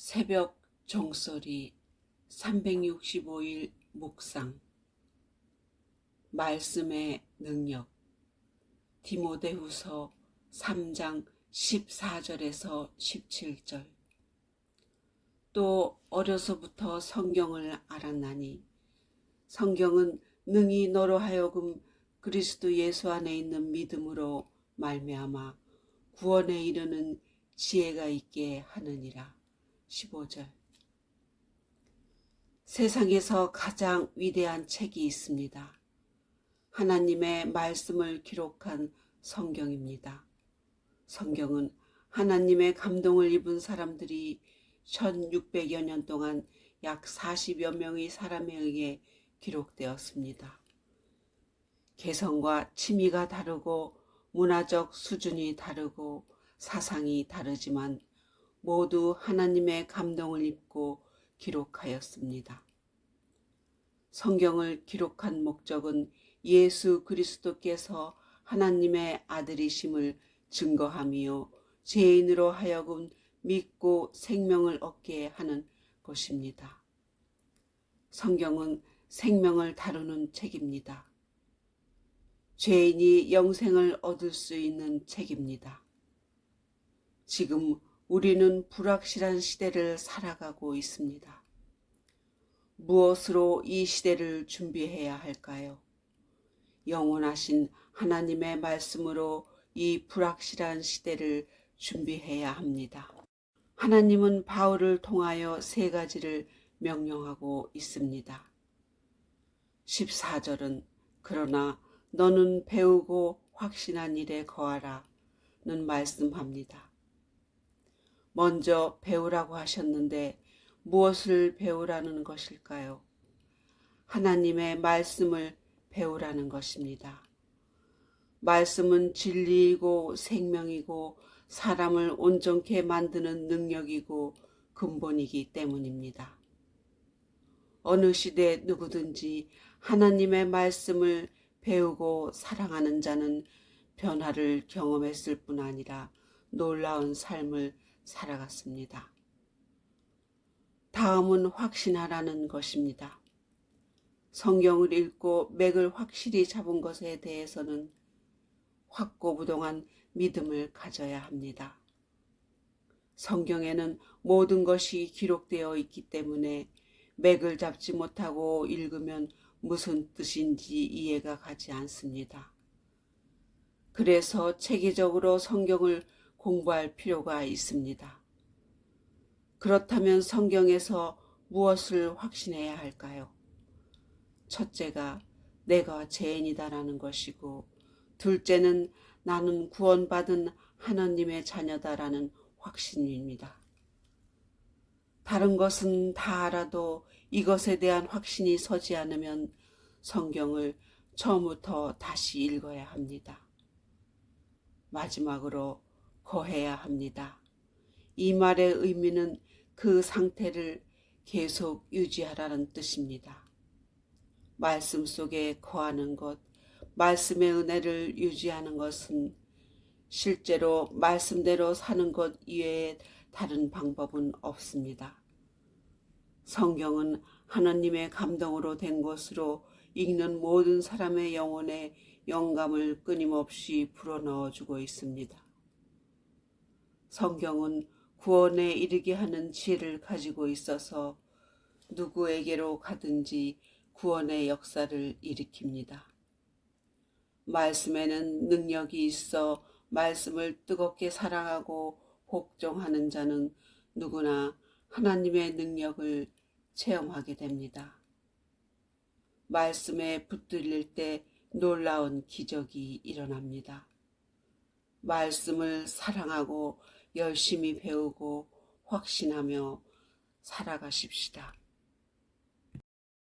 새벽 종소리 365일 묵상 말씀의 능력 디모데후서 3장 14절에서 17절. 또 어려서부터 성경을 알았나니 성경은 능히 너로 하여금 그리스도 예수 안에 있는 믿음으로 말미암아 구원에 이르는 지혜가 있게 하느니라. 15절. 세상에서 가장 위대한 책이 있습니다. 하나님의 말씀을 기록한 성경입니다. 성경은 하나님의 감동을 입은 사람들이 1600여 년 동안 약 40여 명의 사람에 의해 기록되었습니다. 개성과 취미가 다르고 문화적 수준이 다르고 사상이 다르지만 모두 하나님의 감동을 입고 기록하였습니다. 성경을 기록한 목적은 예수 그리스도께서 하나님의 아들이심을 증거하며 죄인으로 하여금 믿고 생명을 얻게 하는 것입니다. 성경은 생명을 다루는 책입니다. 죄인이 영생을 얻을 수 있는 책입니다. 지금 우리는 불확실한 시대를 살아가고 있습니다. 무엇으로 이 시대를 준비해야 할까요? 영원하신 하나님의 말씀으로 이 불확실한 시대를 준비해야 합니다. 하나님은 바울을 통하여 세 가지를 명령하고 있습니다. 14절은 그러나 너는 배우고 확신한 일에 거하라 는 말씀합니다. 먼저 배우라고 하셨는데 무엇을 배우라는 것일까요? 하나님의 말씀을 배우라는 것입니다. 말씀은 진리이고 생명이고 사람을 온전케 만드는 능력이고 근본이기 때문입니다. 어느 시대 누구든지 하나님의 말씀을 배우고 사랑하는 자는 변화를 경험했을 뿐 아니라 놀라운 삶을 살아갔습니다. 다음은 확신하라는 것입니다. 성경을 읽고 맥을 확실히 잡은 것에 대해서는 확고부동한 믿음을 가져야 합니다. 성경에는 모든 것이 기록되어 있기 때문에 맥을 잡지 못하고 읽으면 무슨 뜻인지 이해가 가지 않습니다. 그래서 체계적으로 성경을 공부할 필요가 있습니다. 그렇다면 성경에서 무엇을 확신해야 할까요? 첫째가 내가 죄인이다라는 것이고, 둘째는 나는 구원받은 하나님의 자녀다라는 확신입니다. 다른 것은 다 알아도 이것에 대한 확신이 서지 않으면 성경을 처음부터 다시 읽어야 합니다. 마지막으로 거해야 합니다. 이 말의 의미는 그 상태를 계속 유지하라는 뜻입니다. 말씀 속에 거하는 것, 말씀의 은혜를 유지하는 것은 실제로 말씀대로 사는 것 이외에 다른 방법은 없습니다. 성경은 하나님의 감동으로 된 것으로 읽는 모든 사람의 영혼에 영감을 끊임없이 불어넣어주고 있습니다. 성경은 구원에 이르게 하는 지혜를 가지고 있어서 누구에게로 가든지 구원의 역사를 일으킵니다. 말씀에는 능력이 있어 말씀을 뜨겁게 사랑하고 복종하는 자는 누구나 하나님의 능력을 체험하게 됩니다. 말씀에 붙들릴 때 놀라운 기적이 일어납니다. 말씀을 사랑하고 열심히 배우고 확신하며 살아가십시다.